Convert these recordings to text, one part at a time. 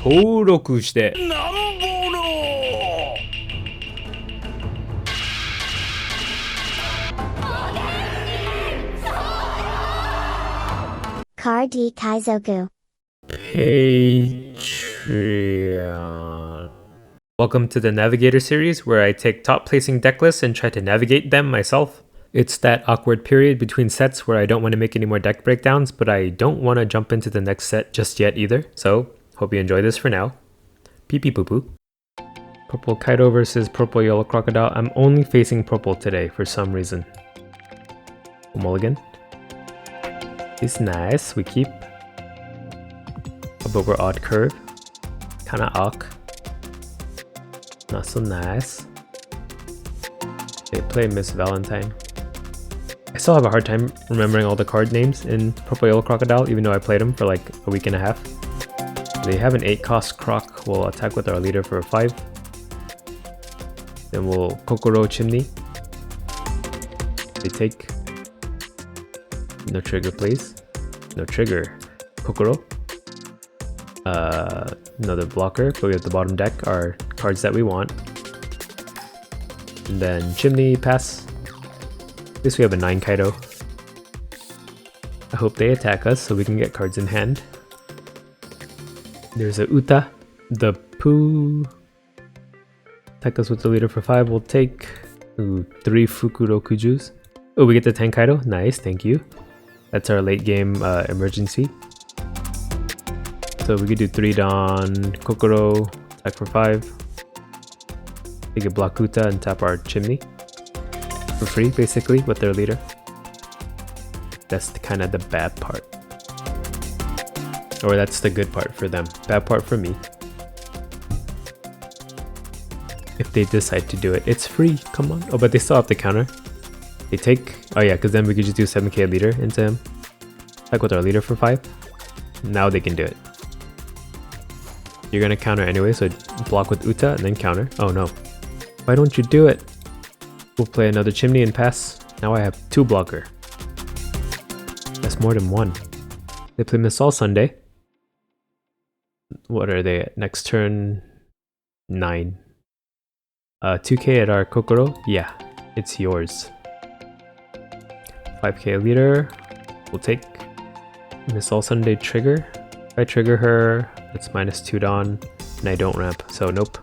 登録してCar D Kaizoku. Patreon. Welcome to the Navigator series, where I take top placing deck lists and try to navigate them myself. It's that awkward period between sets where I don't want to make any more deck breakdowns, but I don't want to jump into the next set just yet either, so hope you enjoy this for now. Pee pee poo poo. Purple Kaido versus purple yellow Crocodile. I'm only facing purple today for some reason. Mulligan. It's nice, we keep. A Bogor odd curve. Kinda awk. Not so nice. They play Miss Valentine. I still have a hard time remembering all the card names in Purple Yellow Crocodile, even though I played them for like a week and a half. They have an 8 cost Croc. We'll attack with our leader for a 5. Then we'll Kokoro Chimney. They take. No trigger, please. No trigger. Kokoro. Another blocker, but we have the bottom deck, our cards that we want. And then Chimney, pass. At least we have a 9 Kaido. I hope they attack us so we can get cards in hand. There's a Uta. The Poo. Attack us with the leader for 5. We'll take 3 Fukurokujus. Oh, we get the 10 Kaido. Nice, thank you. That's our late game emergency. So we could do 3 Don, Kokoro, attack for 5. We could block Uta and tap our Chimney. For free, basically, with their leader. That's kind of the bad part. Or that's the good part for them. Bad part for me. If they decide to do it. It's free, come on. Oh, but they still have to counter. They take... Oh yeah, because then we could just do 7k leader into him. Attack with our leader for 5. Now they can do it. You're gonna counter anyway, so block with Uta and then counter. Oh no. Why don't you do it? We'll play another Chimney and pass. Now I have 2 blocker. That's more than 1. They play Miss All Sunday. What are they at? Next turn 9. 2k at our Kokoro. Yeah, it's yours. 5k leader. We'll take Miss All Sunday trigger. If I trigger her, it's -2 Dawn, and I don't ramp, so nope.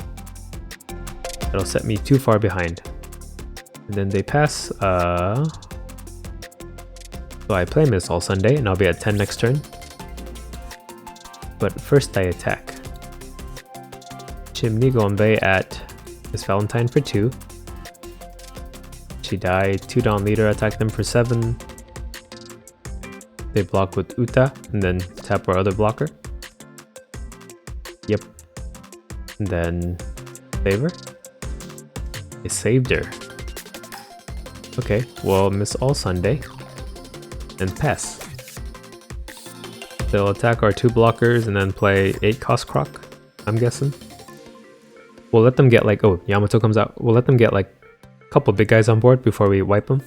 That'll set me too far behind. And then they pass, so I play Miss All Sunday, and I'll be at 10 next turn. But first I attack. Chimney Gombe at Miss Valentine for 2. She died, 2 Dawn leader, attack them for 7. They block with Uta, and then tap our other blocker. Yep. And then favor. I saved her. Okay, well, Miss All Sunday. And pass. They'll attack our 2 blockers and then play 8 cost Croc, I'm guessing. We'll let them get like... Oh, Yamato comes out. We'll let them get like a couple big guys on board before we wipe them.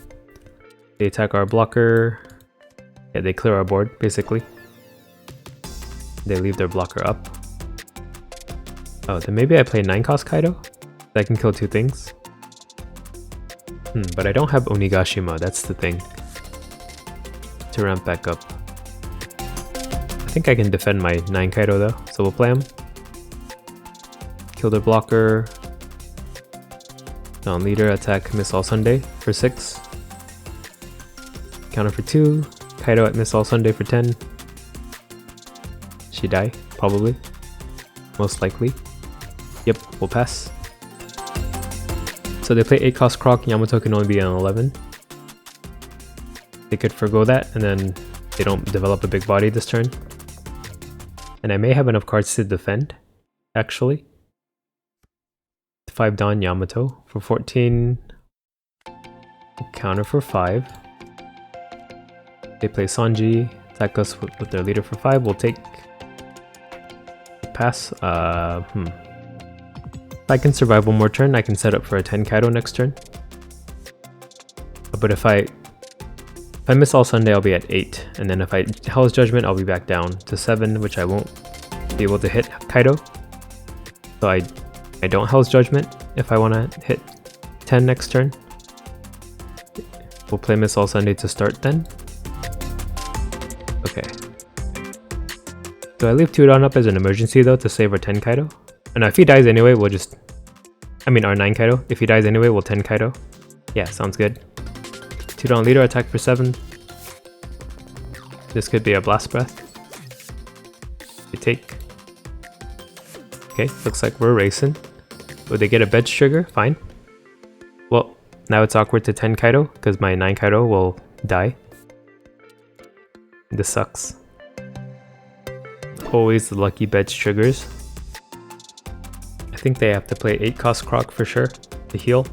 They attack our blocker. Yeah, they clear our board, basically. They leave their blocker up. Oh, then maybe I play 9 cost Kaido? I can kill 2 things. But I don't have Onigashima, that's the thing. To ramp back up. I think I can defend my 9 Kaido though, so we'll play him. Kill their blocker. Dawn leader, attack Miss All Sunday for 6. Counter for 2. Kaido at Miss All Sunday for 10. She die, probably. Most likely. Yep, we'll pass. So they play 8 cost Croc, Yamato can only be on 11. They could forgo that, and then they don't develop a big body this turn. And I may have enough cards to defend, actually. 5 Dawn Yamato for 14. Counter for 5. They play Sanji, attack us with their leader for 5. We'll take... Pass. If I can survive one more turn, I can set up for a 10 Kaido next turn. But if I miss All Sunday, I'll be at 8. And then if I Hell's Judgment, I'll be back down to 7, which I won't. be able to hit Kaido. So I don't Hell's Judgment if I want to hit 10 next turn. We'll play Miss All Sunday to start then. Okay. So I leave 2-Don up as an emergency though to save our 10 Kaido. And if he dies anyway, we'll just... I mean our 9 Kaido. If he dies anyway, we'll 10 Kaido. Yeah, sounds good. 2-Don leader, attack for 7. This could be a Blast Breath. We take. Okay, looks like we're racing. Would they get a Bed's trigger? Fine. Well, now it's awkward to 10 Kaido, because my 9 Kaido will die. This sucks. Always the lucky Bed's triggers. I think they have to play 8 cost Croc for sure to heal,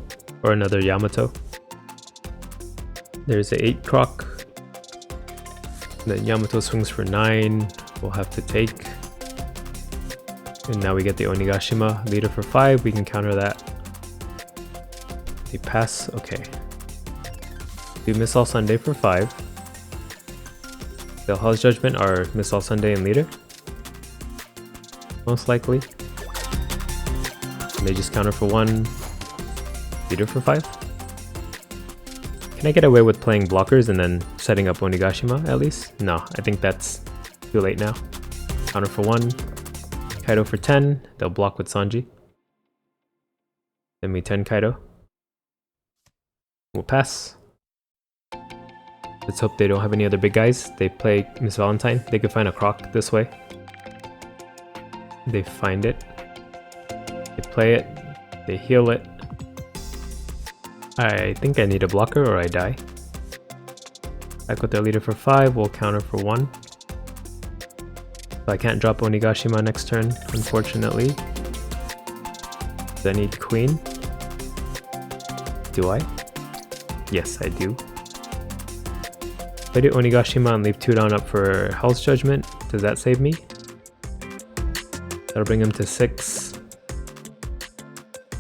or another Yamato. There's a 8 Croc. Then Yamato swings for 9. We'll have to take. And now we get the Onigashima leader for 5. We can counter that. They pass. Okay. Do Miss All Sunday for 5. They'll Hell's Judgment or Miss All Sunday and leader. Most likely. And they just counter for 1. Leader for 5. Can I get away with playing blockers and then setting up Onigashima at least? No, I think that's too late now. Counter for 1. Kaido for 10. They'll block with Sanji. Then we 10 Kaido. We'll pass. Let's hope they don't have any other big guys. They play Miss Valentine. They could find a Croc this way. They find it. They play it. They heal it. I think I need a blocker or I die. Back with their leader for 5. We'll counter for 1. So I can't drop Onigashima next turn, unfortunately. Do I need Queen? Do I? Yes, I do. If I do Onigashima and leave 2-Don up for Hell's Judgment, does that save me? That'll bring him to 6.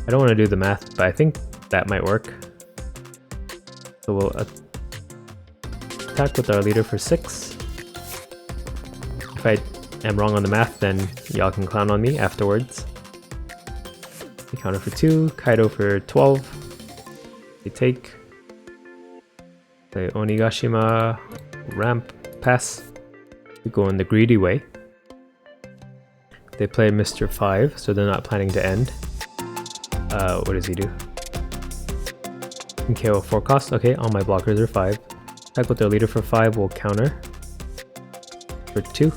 I don't want to do the math, but I think that might work. So we'll attack with our leader for 6. If I am wrong on the math, then y'all can clown on me afterwards. We counter for 2, Kaido for 12. They take. Play Onigashima, ramp, pass. We go in the greedy way. They play Mr. 5, so they're not planning to end. What does he do? KO 4 cost. Okay, all my blockers are 5. Attack with their leader for 5, we'll counter. For 2.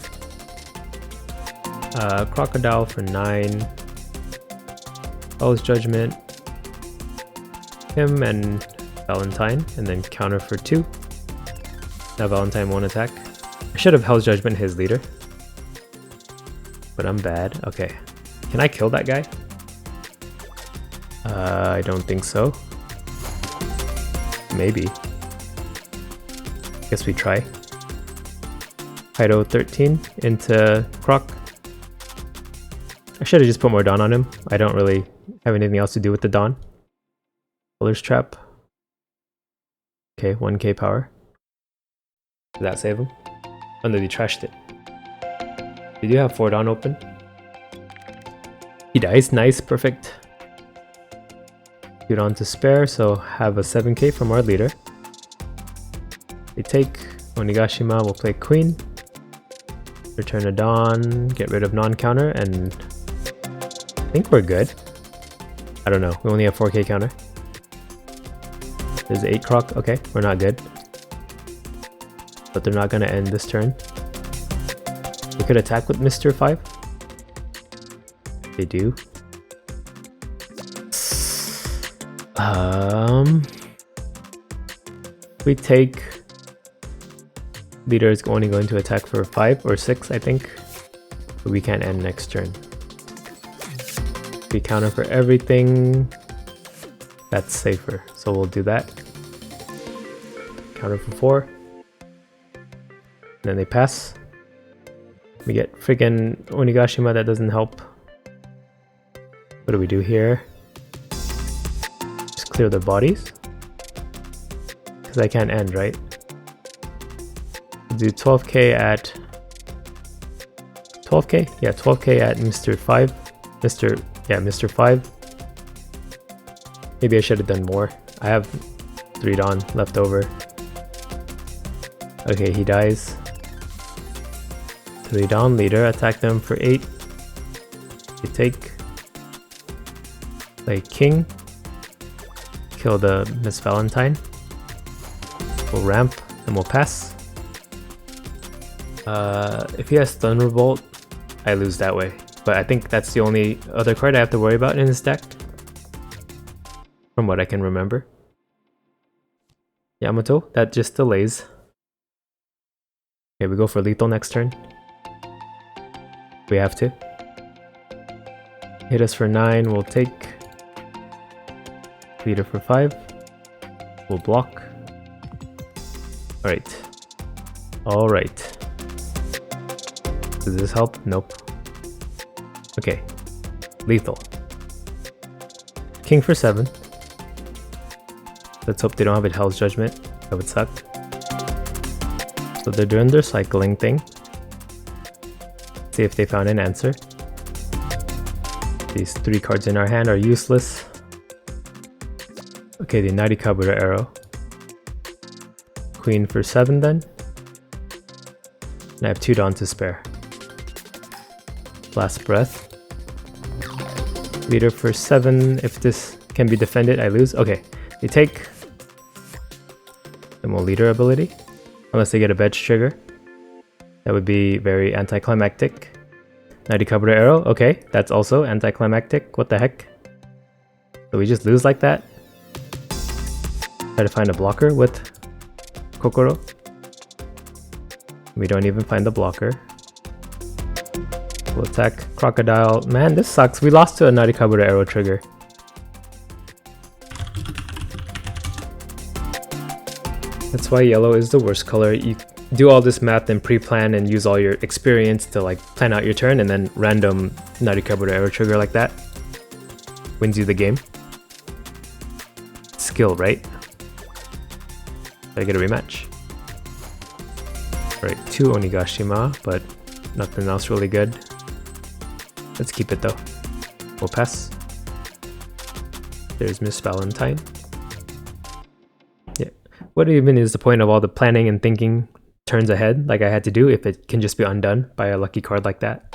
Crocodile for 9. Hell's Judgment. Him and Valentine, and then counter for 2. Now Valentine won't attack. I should have Hell's Judgment his leader. But I'm bad. Okay. Can I kill that guy? I don't think so. Maybe. Guess we try. Kaido 13 into Croc. I should have just put more Dawn on him. I don't really have anything else to do with the Dawn. Fuller's Trap. Okay, 1k power. Did that save him? Oh no, he trashed it. We do have 4 Dawn open. He dies. Nice, perfect. 2 Dawn to spare, so have a 7k from our leader. They take Onigashima, we'll play Queen. Return a Dawn, get rid of non-counter, and I think we're good. I don't know, we only have 4k counter. There's 8 Croc, okay, we're not good. But they're not gonna end this turn. We could attack with Mr. 5. They do. We take. Leader is only going to attack for 5 or 6, I think. But we can't end next turn. We counter for everything. That's safer, so we'll do that. Counter for 4. Then they pass. We get friggin' Onigashima, that doesn't help. What do we do here? Just clear their bodies. Because I can't end, right? Do 12k at 12k? Yeah, 12k at Mr. 5. Mr. 5. Maybe I should have done more. I have 3 Dawn left over. Okay, he dies. 3 Dawn leader, attack them for 8. You take. Play King. Kill the Miss Valentine. We'll ramp and we'll pass. If he has Thunderbolt, I lose that way. But I think that's the only other card I have to worry about in his deck. From what I can remember. Yamato, that just delays. Okay, we go for lethal next turn. We have to. Hit us for 9, we'll take. Leader for 5. We'll block. Alright. Alright. Does this help? Nope. Okay. Lethal. King for 7. Let's hope they don't have a Hell's Judgment. That would suck. So they're doing their cycling thing. See if they found an answer. These 3 cards in our hand are useless. Okay, the Narikabura arrow. Queen for 7 then. And I have 2 Dawn to spare. Last breath. Leader for 7. If this can be defended, I lose. Okay, they take. Then we'll leader ability. Unless they get a Bedge trigger. That would be very anticlimactic. Narikabura arrow. Okay, that's also anticlimactic. What the heck? So we just lose like that? Try to find a blocker with Kokoro. We don't even find the blocker. We'll attack Crocodile. Man, this sucks. We lost to a Narikabura arrow trigger. That's why yellow is the worst color. You do all this math and pre-plan and use all your experience to like plan out your turn, and then random Narikabura arrow trigger like that wins you the game. Skill, right? I get a rematch. Alright, 2 Onigashima, but nothing else really good. Let's keep it though. We'll pass. There's Miss Valentine. Yeah. What even is the point of all the planning and thinking turns ahead like I had to do if it can just be undone by a lucky card like that?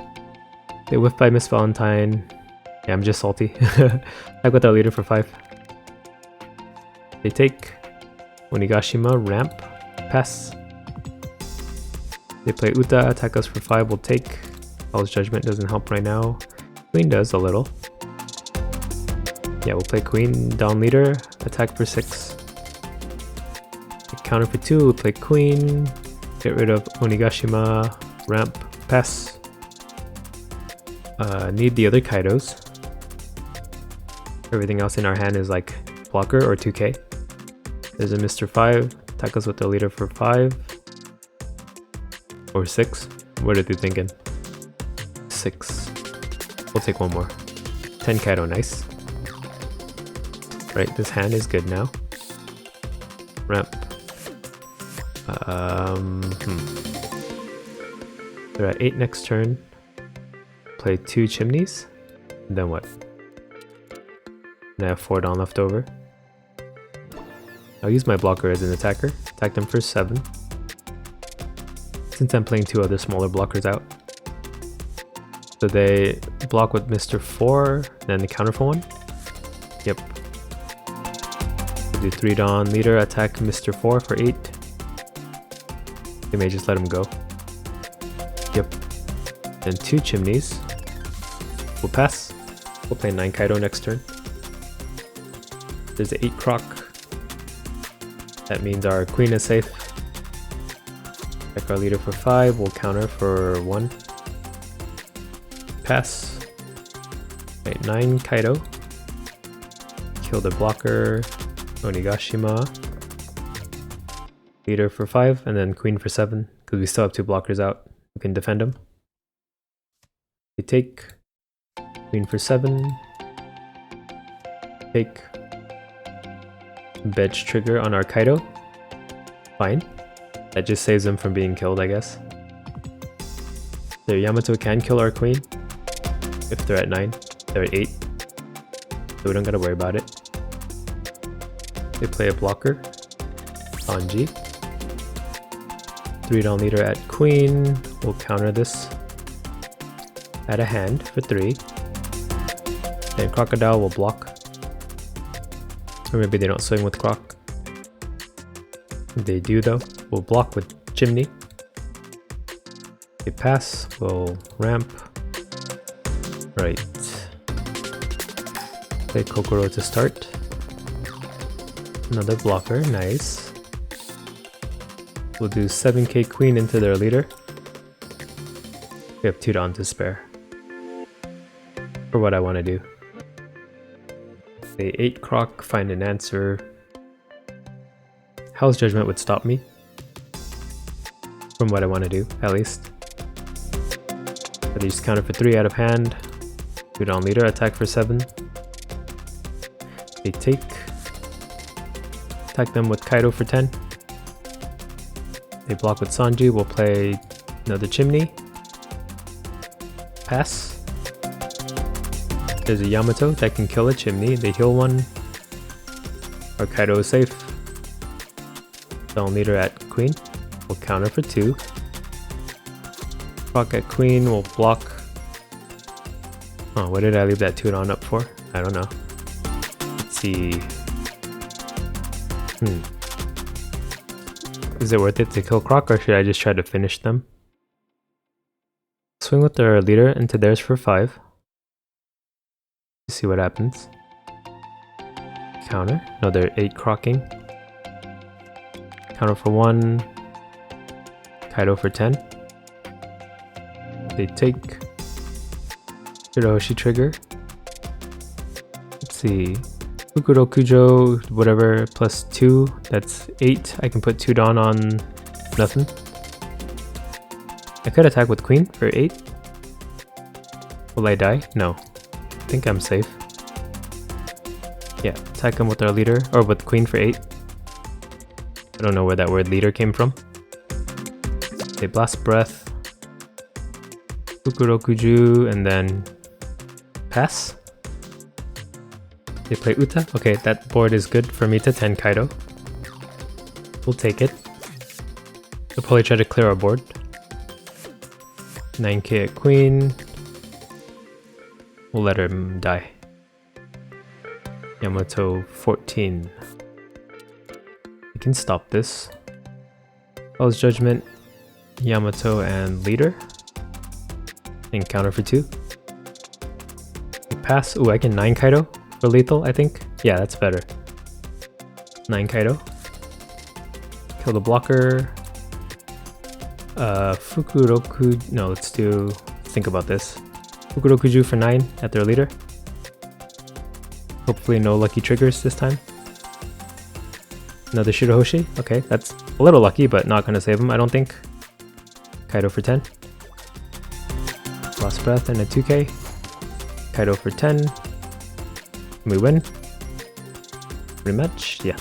They whiffed by Miss Valentine. Yeah, I'm just salty. I got our leader for 5. They take Onigashima, ramp, pass. They play Uta, attack us for 5, we'll take. Hell's Judgment doesn't help right now. Queen does a little. Yeah, we'll play Queen, down leader, attack for 6. Counter for 2, we'll play Queen, get rid of Onigashima, ramp, pass. Need the other Kaidos. Everything else in our hand is like blocker or 2k. There's a Mr. 5, attack us with the leader for 5. Or 6. What are they thinking? 6. We'll take one more. 10 Kaido, nice. Right, this hand is good now. Ramp. They're at 8 next turn. Play 2 chimneys. And then what? And I have 4 Dawn left over. I'll use my blocker as an attacker. Attack them for 7. Since I'm playing 2 other smaller blockers out. So they block with Mr. 4, then the counter for 1. Yep. We'll do 3 Dawn leader, attack Mr. 4 for 8. They may just let him go. Yep. Then 2 chimneys. We'll pass. We'll play 9 Kaido next turn. There's 8 Croc. That means our queen is safe. Check our leader for 5. We'll counter for 1. Pass. Right, 9 Kaido. Kill the blocker. Onigashima. Leader for 5, and then queen for 7, because we still have 2 blockers out. We can defend them. We take queen for 7. Take Bedge trigger on our Kaido. Fine. That just saves him from being killed, I guess. Their Yamato can kill our queen. If they're at 9, they're at 8. So we don't gotta worry about it. They play a blocker. Sanji. 3 down leader at queen. We'll counter this. Add a hand for 3. Then Crocodile will block. Or maybe they don't swing with Croc. They do though. We'll block with Chimney. They pass. We'll ramp. Right. Play Kokoro to start. Another blocker. Nice. We'll do 7k queen into their leader. We have 2 down to spare. For what I want to do. They 8 Croc, find an answer. Hell's Judgment would stop me. From what I want to do, at least. But they just counter for 3 out of hand. 2 down leader, attack for 7. They take. Attack them with Kaido for 10. They block with Sanji, we'll play another Chimney. Pass. There's a Yamato that can kill a Chimney. They heal 1. Our Kaido is safe. Down leader at queen. We'll counter for 2. Croc at queen. We'll block. Oh, what did I leave that 2 down up for? I don't know. Let's see. Is it worth it to kill Croc, or should I just try to finish them? Swing with their leader into theirs for 5. See what happens. Counter. No, they're 8 crocking. Counter for 1. Kaido for 10. They take. Hiroshi trigger. Let's see. Fukuro Kujo, whatever, plus 2. That's 8. I can put 2 down on nothing. I could attack with queen for 8. Will I die? No. I think I'm safe. Yeah, attack him with our leader, or with queen for 8. I don't know where that word leader came from. They blast breath. Fukurokuju, and then pass. They play Uta. Okay, that board is good for me to 10 Kaido. We'll take it. We'll probably try to clear our board. 9k at queen. We'll let him die. Yamato 14. We can stop this. Hell's Judgment, Yamato, and leader. And counter for 2. We pass. Ooh, I can 9 Kaido for lethal, I think. Yeah, that's better. 9 Kaido. Kill the blocker. Fukuroku. No, let's think about this. Fukurokuju for 9 at their leader. Hopefully no lucky triggers this time. Another Shirohoshi. Okay, that's a little lucky, but not gonna save him, I don't think. Kaido for 10. Last breath and a 2k. Kaido for 10. We win. Rematch? Yeah.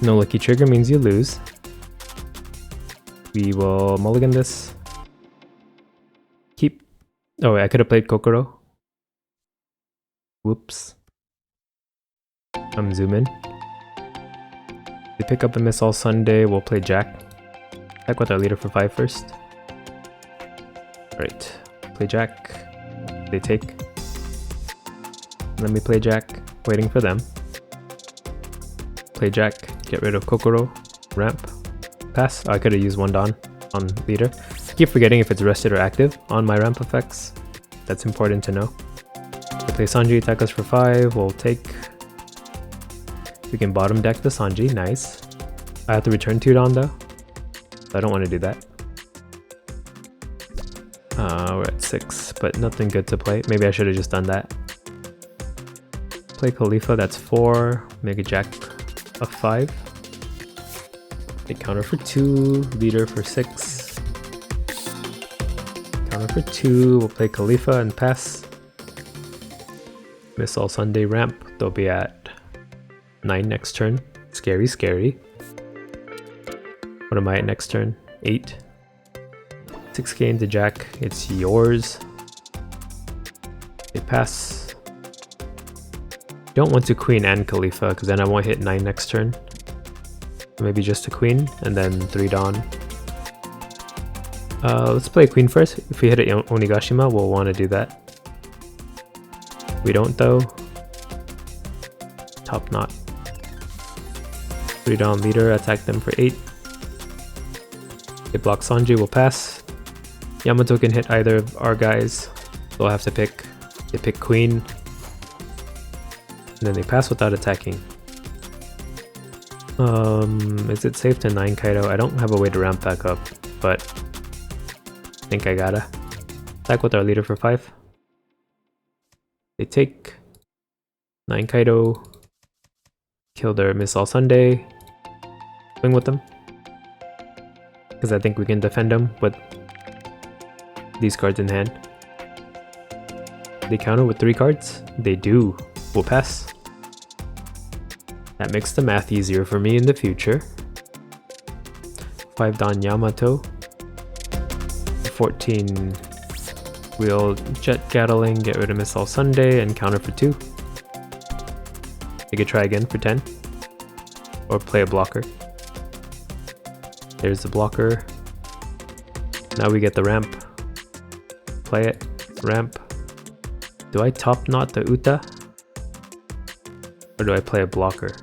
No lucky trigger means you lose. We will mulligan this. Keep. Oh, wait, I could have played Kokoro. Whoops. Zoom in. They pick up a miss all Sunday. We'll play Jack. Attack with our leader for 5 first. Alright. Play Jack. They take. Let me play Jack. Waiting for them. Play Jack. Get rid of Kokoro. Ramp. Pass. Oh, I could have used 1 Dawn on leader. I keep forgetting if it's rested or active on my ramp effects. That's important to know. We play Sanji. Attack us for 5. We'll take. We can bottom deck the Sanji. Nice. I have to return 2 Dawn though. I don't want to do that. We're at 6, but nothing good to play. Maybe I should have just done that. Play Khalifa, that's 4. Make a Jack of 5. They counter for 2. Leader for 6. Counter for 2. We'll play Khalifa and pass. Miss all Sunday ramp. They'll be at 9 next turn. Scary, scary. What am I at next turn? 8. 6k into Jack, it's yours. They pass. Don't want to Queen and Khalifa because then I won't hit 9 next turn. Maybe just a Queen and then 3 Dawn. Let's play Queen first. If we hit it Onigashima, we'll want to do that. We don't though. Top knot. 3 Dawn leader, attack them for 8. They block Sanji, will pass. Yamato can hit either of our guys. They'll have to pick. They pick Queen. And then they pass without attacking. Is it safe to 9 Kaido? I don't have a way to ramp back up, but I think I gotta. Attack with our leader for 5. They take 9 Kaido. Kill their Miss All Sunday. Swing with them. Because I think we can defend them with these cards in hand. They counter with 3 cards? They do. We'll pass. That makes the math easier for me in the future. 5 Don Yamato. 14. We'll Jet Gatling, get rid of Miss All Sunday, and counter for 2. They could try again for 10. Or play a blocker. There's the blocker. Now we get the ramp. Play it. Ramp. Do I top knot the Uta? Or do I play a blocker?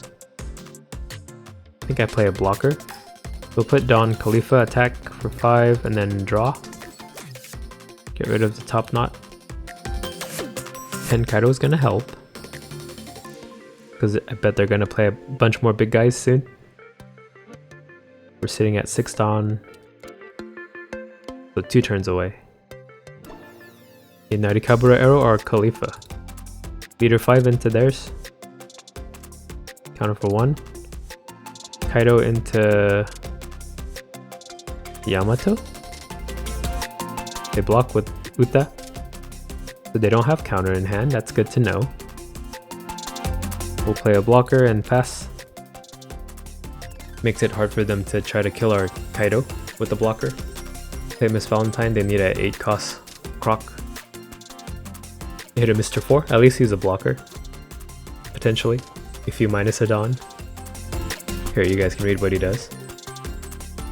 I think I play a blocker. We'll put Don Khalifa, attack for 5, and then draw. Get rid of the top knot. 10 Kaido is gonna help. Because I bet they're gonna play a bunch more big guys soon. We're sitting at 6 Don. So 2 turns away. A Narikabura arrow or Khalifa. Leader 5 into theirs. Counter for 1. Kaido into Yamato. They block with Uta. So they don't have counter in hand, that's good to know. We'll play a blocker and pass. Makes it hard for them to try to kill our Kaido with the blocker. Play Miss Valentine, they need an 8 cost Croc. Hit a Mr. 4, at least he's a blocker. Potentially, if you minus a Dawn. Here, you guys can read what he does.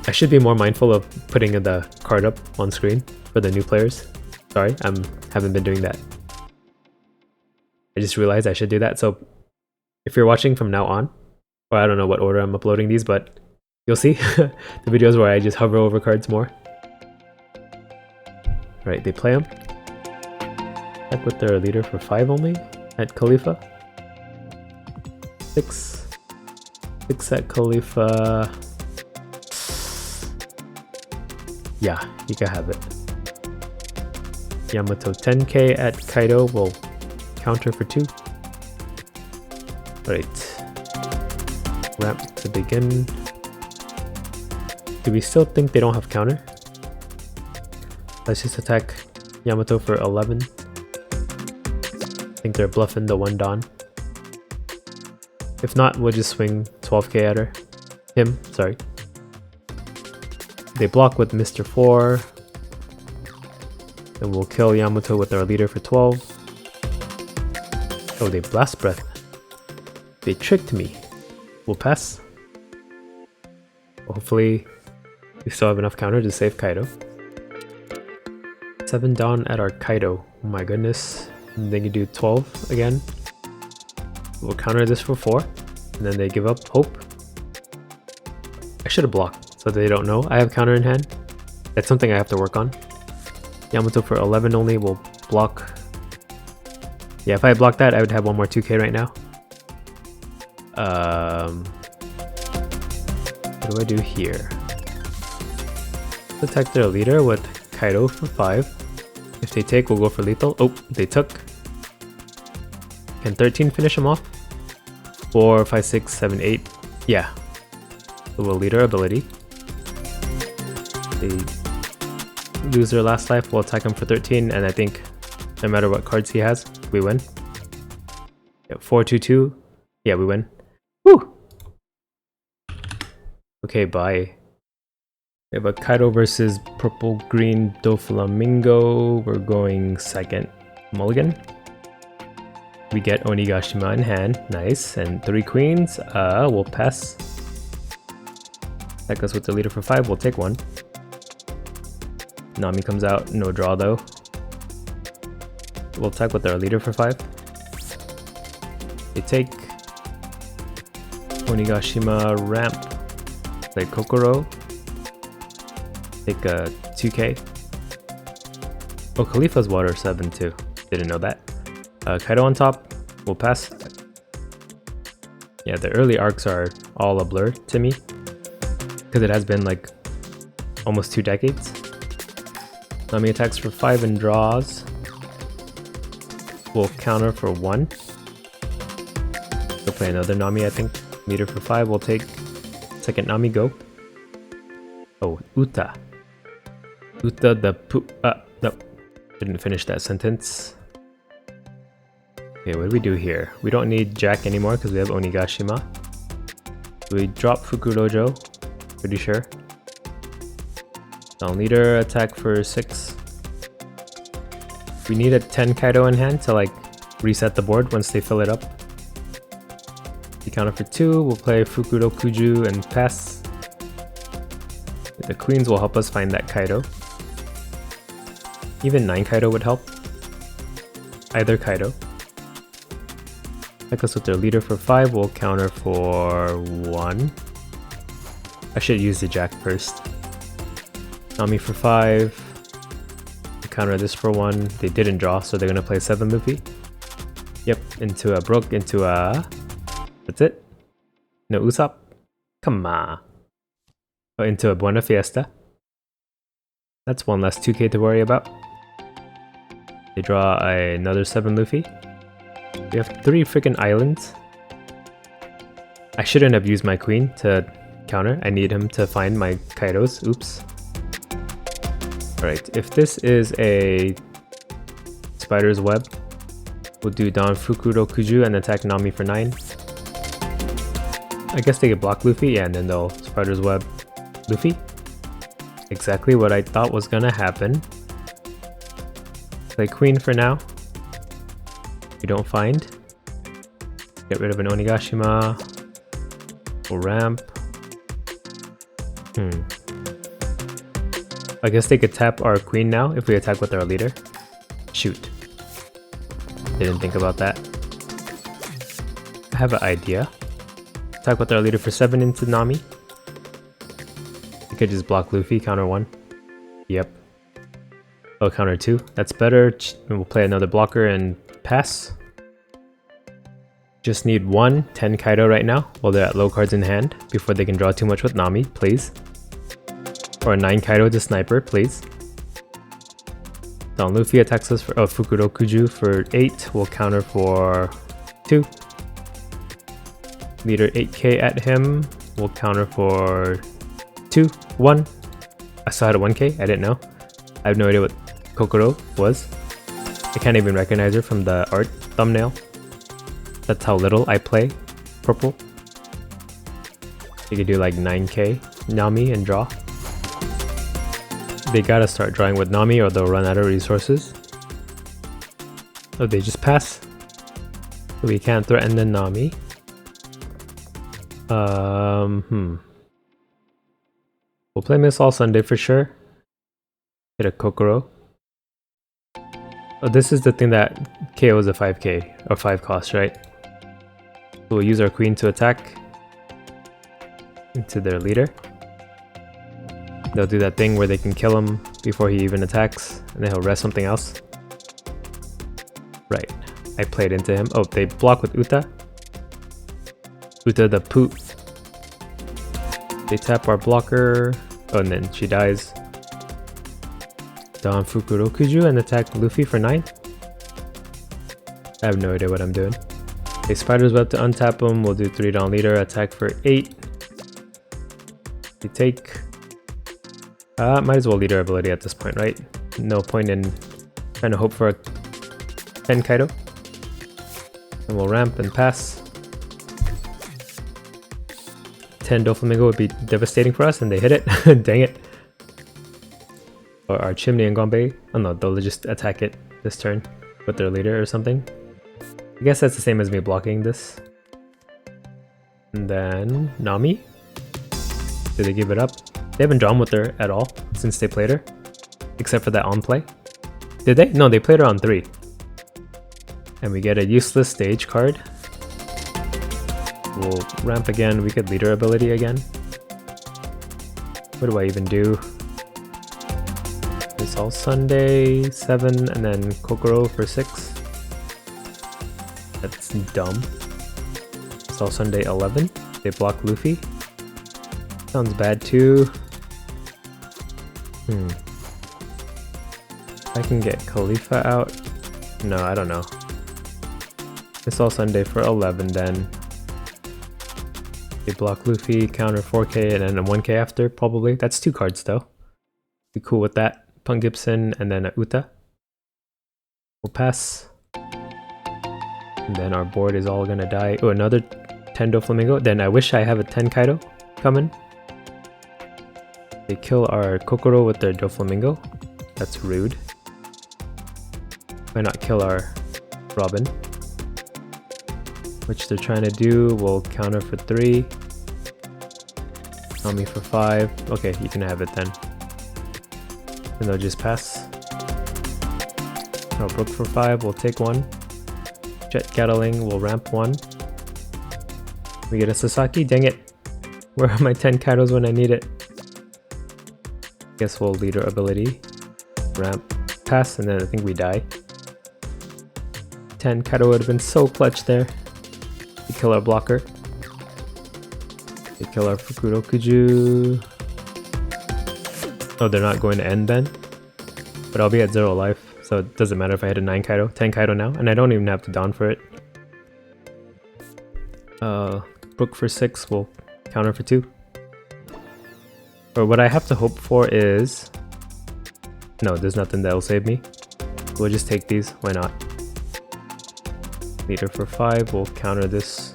I should be more mindful of putting the card up on screen for the new players. Sorry, haven't been doing that. I just realized I should do that, so if you're watching from now on, or I don't know what order I'm uploading these, but you'll see the videos where I just hover over cards more. Right, they play them. Attack with their leader for 5 only at Khalifa. 6. 6 at Khalifa. Yeah, you can have it. Yamato 10k at Kaido will counter for 2. Right. Ramp to begin. Do we still think they don't have counter? Let's just attack Yamato for 11. I think they're bluffing the 1 Dawn. If not, we'll just swing 12k at her. Him, sorry. They block with Mr. 4. Then we'll kill Yamato with our leader for 12. Oh, they Blast Breath. They tricked me. We'll pass. Hopefully, we still have enough counter to save Kaido. 7 Dawn at our Kaido. Oh my goodness. And they can do 12 again. We'll counter this for 4. And then they give up hope. I should have blocked so they don't know I have counter in hand. That's something I have to work on. Yamato for 11 only will block. Yeah, if I block that, I would have one more 2k right now. What do I do here? Attack their leader with Kaido for 5. If they take, we'll go for lethal. Oh, they took. Can 13 finish him off? 4, 5, 6, 7, 8. Yeah. So we'll leader ability. They lose their last life, we'll attack him for 13, and I think no matter what cards he has, we win. Yeah, 4, 2, 2. Yeah, we win. Woo! Okay, bye. We have a Kaido versus purple-green Doflamingo. We're going second mulligan. We get Onigashima in hand. Nice. And 3 queens. We'll pass. Attack us with the leader for 5. We'll take 1. Nami comes out. No draw though. We'll attack with our leader for 5. They take. Onigashima ramp. Play Kokoro. Take a 2k. Oh, Khalifa's water 7 too. Didn't know that. Kaido on top. We'll pass. Yeah, the early arcs are all a blur to me. Because it has been like almost 2 decades. Nami attacks for 5 and draws. We'll counter for 1. We'll play another Nami, I think. Meter for 5. We'll take second Nami, go. Oh, Uta. Uta the no. Didn't finish that sentence. Okay, what do we do here? We don't need Jack anymore because we have Onigashima. We drop Fukurojo. Pretty sure. Down leader, attack for 6. We need a 10 Kaido in hand to like reset the board once they fill it up. We counter for 2, we'll play Fukuro Kuju and pass. The queens will help us find that Kaido. Even 9 Kaido would help. Either Kaido. Attack us with their leader for 5, we'll counter for 1. I should use the Jack first. Nami for 5. Counter this for 1. They didn't draw, so they're gonna play 7 Luffy. Yep, into a Brook, into a... That's it? No Usopp? Come on. Oh, into a Buena Fiesta. That's 1 less 2k to worry about. They draw another 7 Luffy. We have 3 freaking islands. I shouldn't have used my queen to counter. I need him to find my Kaidos. Oops. Alright, if this is a spider's web, we'll do Don Fukuro Kuju and attack Nami for 9. I guess they could block Luffy, yeah, and then they'll spider's web Luffy. Exactly what I thought was gonna happen. Play queen for now. We don't find. Get rid of an Onigashima. We'll ramp. I guess they could tap our queen now if we attack with our leader. Shoot. Didn't think about that. I have an idea. Attack with our leader for 7 into Nami. We could just block Luffy, counter 1. Yep. Oh, counter 2. That's better. We'll play another blocker and pass. Just need 1 10 Kaido right now while they're at low cards in hand before they can draw too much with Nami, please. Or a 9 Kaido to sniper, please. Down Luffy attacks us for Fukuro Kuju for 8. We'll counter for 2. Leader 8k at him. We'll counter for 2. 1. I still had a 1k. I didn't know. I have no idea what Kokoro was. I can't even recognize her from the art thumbnail. That's how little I play purple. You could do like 9k Nami and draw. They gotta start drawing with Nami or they'll run out of resources. Oh, they just pass. So we can't threaten the Nami. We'll play Miss All Sunday for sure. Hit a Kokoro. Oh, this is the thing that KOs a 5k or 5 cost, right? So we'll use our queen to attack into their leader. They'll do that thing where they can kill him before he even attacks, and then he'll rest something else. Right, I played into him. Oh, they block with Uta. Uta the poop. They tap our blocker. Oh, and then she dies. Don Fukuro Kuju and attack Luffy for 9. I have no idea what I'm doing. They spider's web to untap him. We'll do 3 down leader. Attack for 8. We take. Might as well leader ability at this point, right? No point in trying to hope for a 10 Kaido. And we'll ramp and pass. 10 Doflamingo would be devastating for us, and they hit it. Dang it. Or our Chimney and Gonbei. Oh no, they'll just attack it this turn with their leader or something. I guess that's the same as me blocking this. And then Nami. Did they give it up? They haven't drawn with her at all since they played her. Except for that on play. Did they? No, they played her on 3. And we get a useless stage card. We'll ramp again. We could leader ability again. What do I even do? It's all Sunday 7 and then Kokoro for 6. That's dumb. It's all Sunday 11. They block Luffy. Sounds bad too. I can get Khalifa out. No, I don't know. It's all Sunday for 11 then. They block Luffy, counter 4k and then a 1k after, probably. That's 2 cards though. Be cool with that. Punk Gibson and then a Uta. We'll pass. And then our board is all gonna die. Oh, another 10 Doflamingo. Then I wish I have a 10 Kaido coming. They kill our Kokoro with their Doflamingo. That's rude. Why not kill our Robin? Which they're trying to do. We'll counter for 3. Nami for 5. Okay, you can have it then. And they'll just pass. Oh, Brook for 5. We'll take 1. Jet Gatling will ramp 1. We get a Sasaki? Dang it. Where are my 10 Kaidos when I need it? Guess we'll leader ability. Ramp. Pass, and then I think we die. 10 Kaido would have been so clutch there. They kill our blocker. They kill our Fukurokuju. Oh, they're not going to end then? But I'll be at 0 life, so it doesn't matter if I hit a 9 Kaido. 10 Kaido now, and I don't even have to down for it. Brook for 6 will counter for 2. Or what I have to hope for is... No, there's nothing that'll save me. We'll just take these, why not? Leader for 5, we'll counter this.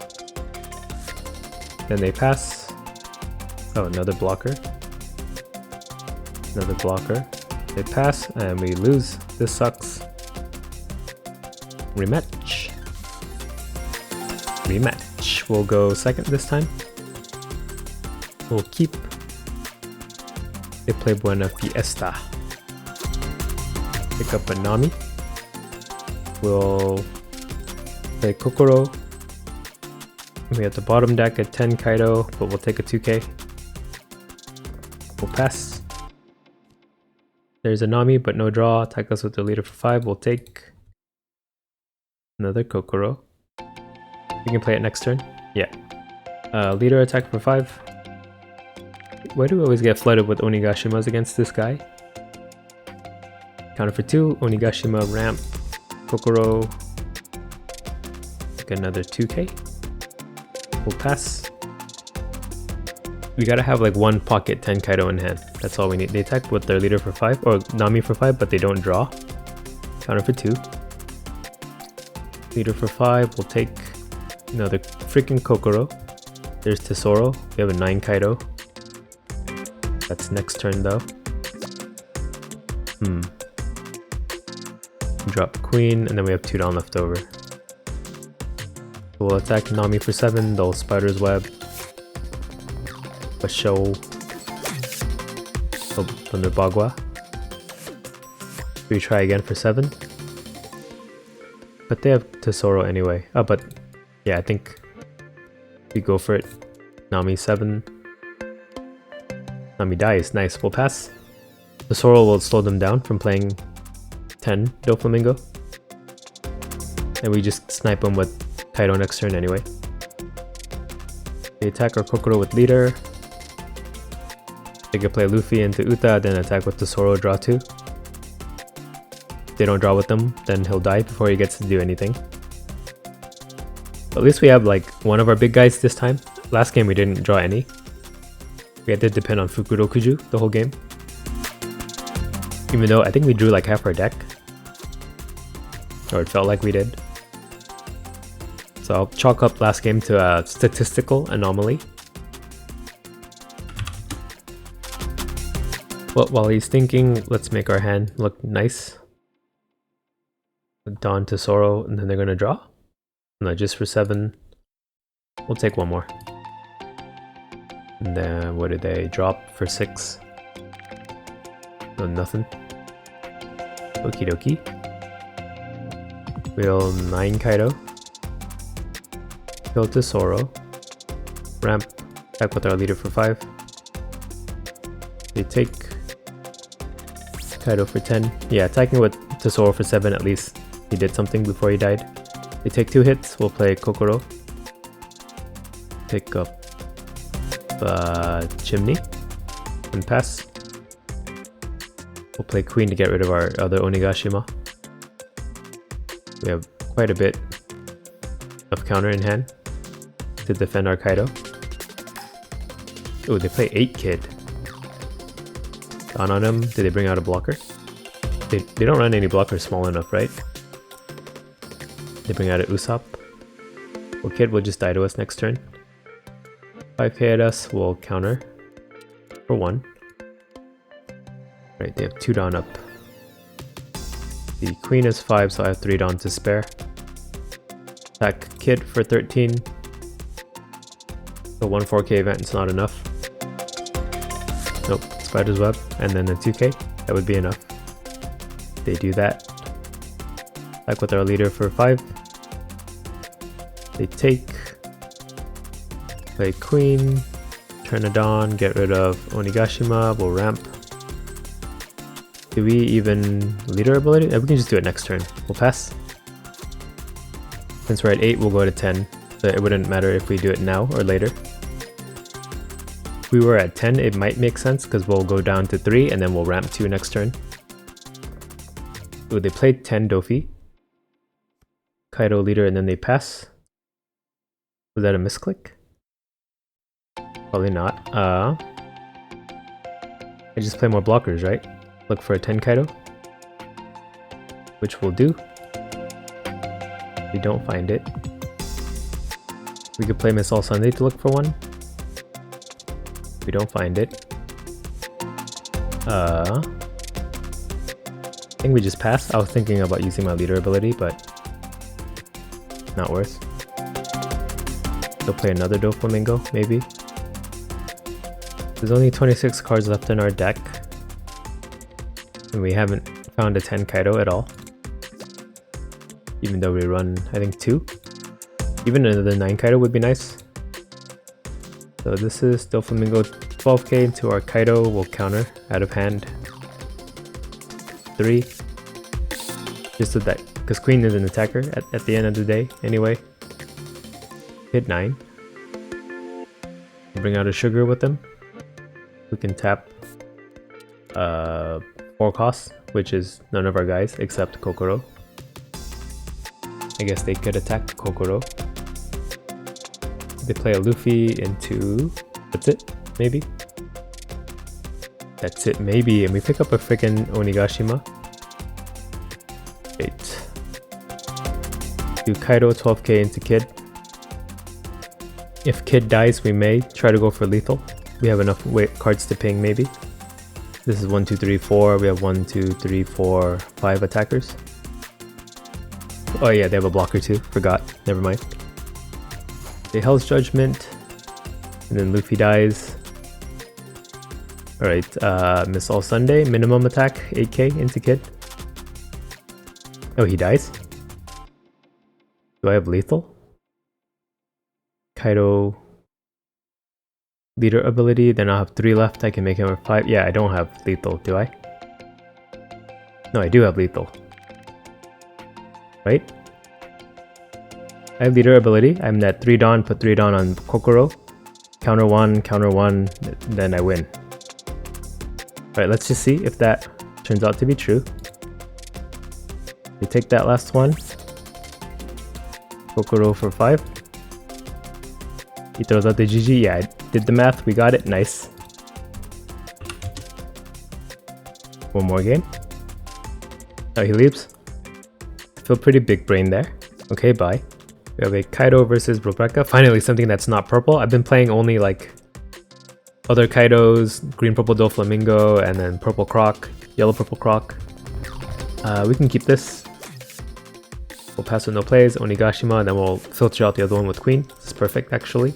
Then they pass. Oh, another blocker. Another blocker. They pass, and we lose. This sucks. Rematch. Rematch. We'll go second this time. We'll keep. They play Buena Fiesta. Pick up a Nami. We'll play Kokoro. We have the bottom deck at 10 Kaido, but we'll take a 2k. We'll pass. There's a Nami, but no draw. Attack us with the leader for 5. We'll take another Kokoro. We can play it next turn. Yeah. Leader attack for 5. Why do we always get flooded with Onigashimas against this guy? Counter for 2. Onigashima ramp. Kokoro. Take another 2k. We'll pass. We gotta have like 1 pocket 10 Kaido in hand. That's all we need. They attack with their leader for 5, or Nami for 5, but they don't draw. Counter for 2. Leader for 5, we'll take another freaking Kokoro. There's Tesoro. We have a 9 Kaido. That's next turn though. Drop Queen, and then we have 2 down left over. We'll attack Nami for 7, they'll Spider's Web. A show. Oh, Thunder Bagua. We try again for 7. But they have Tesoro anyway. Oh, but yeah, I think we go for it. Nami 7. Nami dies. Nice. We'll pass. Tesoro will slow them down from playing 10 Doflamingo. And we just snipe them with Kaido next turn anyway. They attack our Kokoro with leader. They could play Luffy into Uta, then attack with Tesoro, draw 2. If they don't draw with them, then he'll die before he gets to do anything. But at least we have like one of our big guys this time. Last game we didn't draw any. We had to depend on Fukurokuju the whole game. Even though I think we drew like half our deck. Or it felt like we did. So I'll chalk up last game to a statistical anomaly. Well, while he's thinking, let's make our hand look nice. Dawn to Sorrow, and then they're gonna draw? No, just for 7. We'll take one more. And then what did they drop for 6? No, nothing. Okie dokie. Wheel 9 Kaido. Kill to Sorrow. Ramp. Attack with our leader for 5. They take Kaido for 10. Yeah, attacking with Tesoro for 7 at least. He did something before he died. They take 2 hits. We'll play Kokoro. Pick up Chimney. And pass. We'll play Queen to get rid of our other Onigashima. We have quite a bit of counter in hand to defend our Kaido. Oh, they play 8 Kid. On him. Did they bring out a blocker? They don't run any blockers small enough, right? They bring out an Usopp. Well, Kid will just die to us next turn. 5k at us, we'll counter for 1. Right, they have 2 Dawn up. The Queen is 5, so I have 3 Dawn to spare. Attack Kid for 13. The 1 4k event is not enough. Nope, Spider's Web, and then a 2k, that would be enough. They do that. Back with our leader for 5. They take. Play Queen. Turn a Dawn, get rid of Onigashima, we'll ramp. Do we even leader ability? We can just do it next turn. We'll pass. Since we're at 8, we'll go to 10. So it wouldn't matter if we do it now or later. If we were at 10, it might make sense because we'll go down to 3 and then we'll ramp 2 next turn. Ooh, they played 10 Dofi. Kaido leader and then they pass. Was that a misclick? Probably not. I just play more blockers, right? Look for a 10 Kaido. Which we'll do. We don't find it. We could play Miss All Sunday to look for one. We don't find it. I think we just pass. I was thinking about using my leader ability, but not worth. They'll play another Doflamingo, maybe. There's only 26 cards left in our deck. And we haven't found a 10 Kaido at all. Even though we run, I think, 2. Even another 9 Kaido would be nice. So this is Doflamingo 12k into our Kaido. We'll counter out of hand. 3. Just so that, because Queen is an attacker at the end of the day anyway. Hit 9. We'll bring out a Sugar with them. We can tap 4 costs, which is none of our guys except Kokoro. I guess they could attack Kokoro. They play a Luffy into... That's it? Maybe? That's it, maybe. And we pick up a freaking Onigashima. Wait. Do Kaido 12k into Kid. If Kid dies, we may try to go for lethal. We have enough cards to ping, maybe. This is 1, 2, 3, 4. We have 1, 2, 3, 4, 5 attackers. Oh yeah, they have a blocker too. Forgot. Never mind. They Hell's Judgment. And then Luffy dies. Alright, Miss All Sunday. Minimum attack, 8k into Kid. Oh, he dies? Do I have lethal? Kaido... Leader ability, then I'll have 3 left. I can make him a 5. Yeah, I don't have lethal, do I? No, I do have lethal. Right? I have leader ability. I'm at 3 Dawn, put 3 Dawn on Kokoro. Counter 1, then I win. Alright, let's just see if that turns out to be true. We take that last one. Kokoro for 5. He throws out the GG. Yeah, I did the math. We got it. Nice. One more game. Oh, he leaves. I feel pretty big brain there. Okay, bye. We have a Kaido versus Rebecca. Finally, something that's not purple. I've been playing only like other Kaidos, green purple Doflamingo, and then purple Croc, yellow purple Croc. We can keep this. We'll pass with no plays, Onigashima, and then we'll filter out the other one with Queen. This is perfect actually.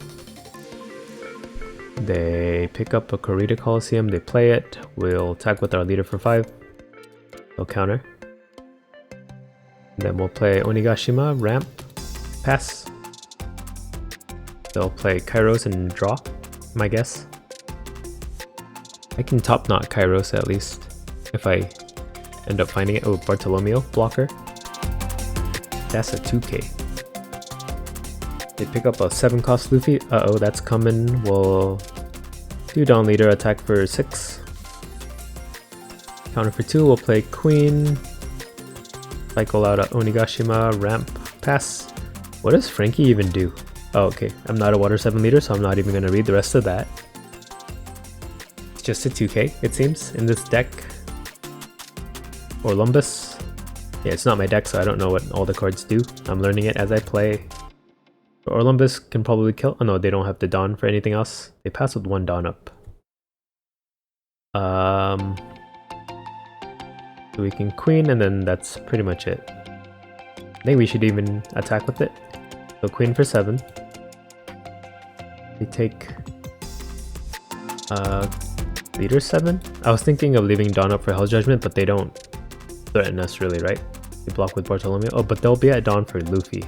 They pick up a Corrida Coliseum, they play it. We'll attack with our leader for 5. They'll counter. Then we'll play Onigashima, ramp, pass. They'll play Kairos and draw, my guess. I can top knot Kairos at least, if I end up finding it. Oh, Bartolomeo, blocker. That's a 2k. They pick up a 7 cost Luffy. Uh-oh, that's coming. We'll do down leader, attack for 6. Counter for 2, we'll play Queen. Cycle out a Onigashima, ramp, pass. What does Frankie even do? Oh, okay. I'm not a water 7 leader, so I'm not even going to read the rest of that. It's just a 2k, it seems, in this deck. Orlumbus. Yeah, it's not my deck, so I don't know what all the cards do. I'm learning it as I play. Orlumbus can probably kill. Oh no, they don't have the Dawn for anything else. They pass with 1 Dawn up. So we can Queen, and then that's pretty much it. I think we should even attack with it. So Queen for 7. We take leader 7. I was thinking of leaving Dawn up for Hell's Judgment, but they don't threaten us really, right? They block with Bartolomeo. Oh, but they'll be at Dawn for Luffy.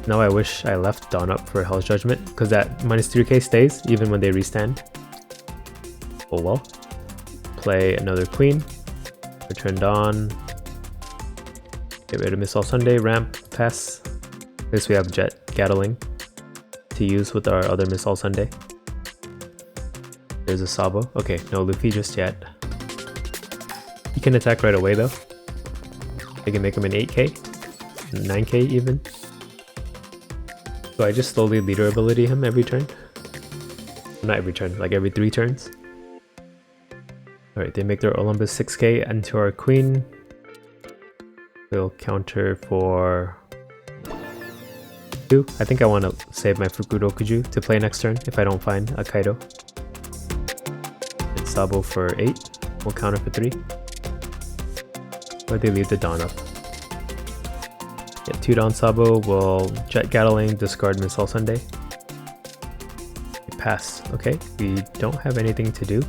Now I wish I left Dawn up for Hell's Judgment, because that minus 3k stays even when they restand. Oh well. Play another Queen. Return Dawn. Get rid of Miss All Sunday. Ramp. Pass. At least we have Jet Gatling to use with our other Miss All Sunday. There's a Sabo. Okay, no Luffy just yet. He can attack right away though. They can make him an 8k, 9k even. So I just slowly leader ability him every turn. Not every turn, like every 3 turns. Alright, they make their Olympus 6k into our Queen. We'll counter for 2. I think I want to save my Fukurokuju to play next turn if I don't find a Kaido. And Sabo for 8. We'll counter for 3. Or they leave the Dawn up. Get 2 Dawn Sabo, we'll Jet Gatling, discard Miss All Sunday. We pass. Okay, we don't have anything to do.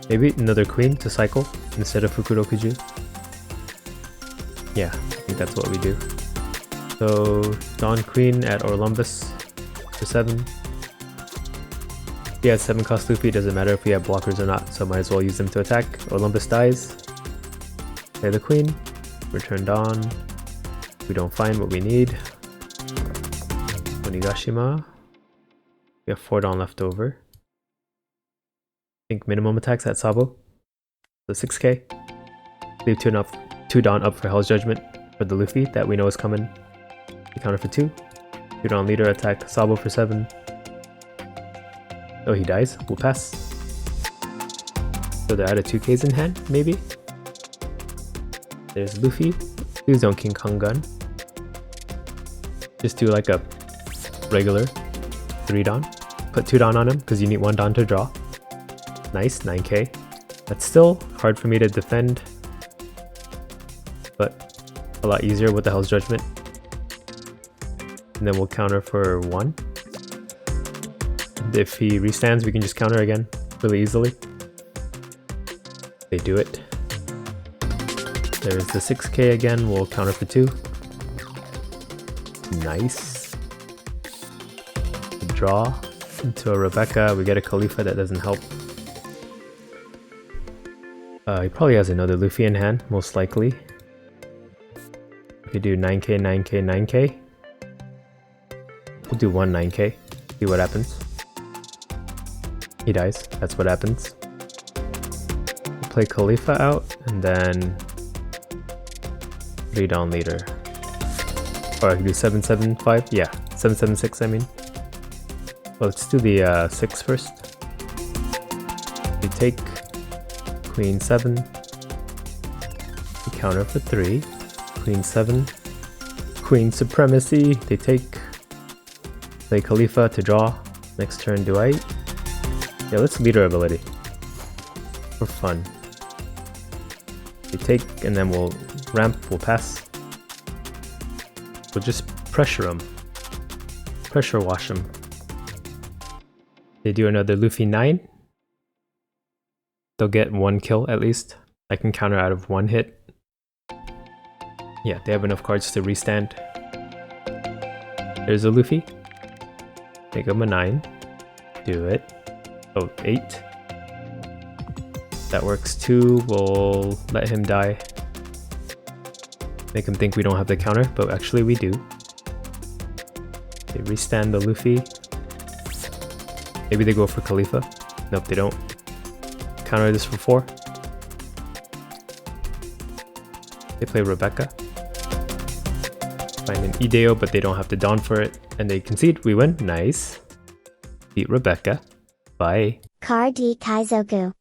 Maybe another Queen to cycle instead of Fukurokuju. Yeah, I think that's what we do. So, Dawn Queen at Orlumbus for 7. He has 7 cost Luffy, doesn't matter if we have blockers or not, so might as well use them to attack. Orlumbus dies. Play the Queen. Return Dawn. We don't find what we need. Onigashima. We have 4 Dawn left over. I think minimum attacks at Sabo. So 6k. Leave 2 Dawn up for Hell's Judgment for the Luffy that we know is coming. We counter for 2. 2 Dawn leader attack Sabo for 7. Oh, he dies. We'll pass. So they're out of 2Ks in hand, maybe? There's Luffy. Please don't King Kong gun. Just do like a regular 3 Dawn. Put 2 Dawn on him because you need 1 Dawn to draw. Nice, 9k. That's still hard for me to defend, but a lot easier with the Hell's Judgment. And then we'll counter for 1. If he restands, we can just counter again really easily. They do it. There's the 6k again, we'll counter for 2. Nice. Draw into a Rebecca, we get a Khalifa that doesn't help. He probably has another Luffy in hand, most likely. We could do 9k, 9k, 9k. We'll do 1 9k, see what happens. He dies, that's what happens. We'll play Khalifa out, and then 3 Dawn later. Or I can do 775, yeah, 776 I mean. Well, let's do the 6 first. We take Queen 7. We counter for 3. Queen 7. Queen Supremacy. They take. Play Khalifa to draw. Next turn, do I? Yeah, let's leader ability. For fun. We take and then we'll ramp, we'll pass. We'll just pressure them. Pressure wash them. They do another Luffy 9. They'll get 1 kill at least. I can counter out of 1 hit. Yeah, they have enough cards to restand. There's a Luffy. Make him a 9. Do it. Oh, 8. That works too. We'll let him die. Make him think we don't have the counter, but actually we do. They restand the Luffy. Maybe they go for Khalifa. Nope, they don't. Counter this for 4. They play Rebecca. Find an Ideo, but they don't have to Dawn for it. And they concede. We win. Nice. Beat Rebecca. Bye. Card D Kaizoku.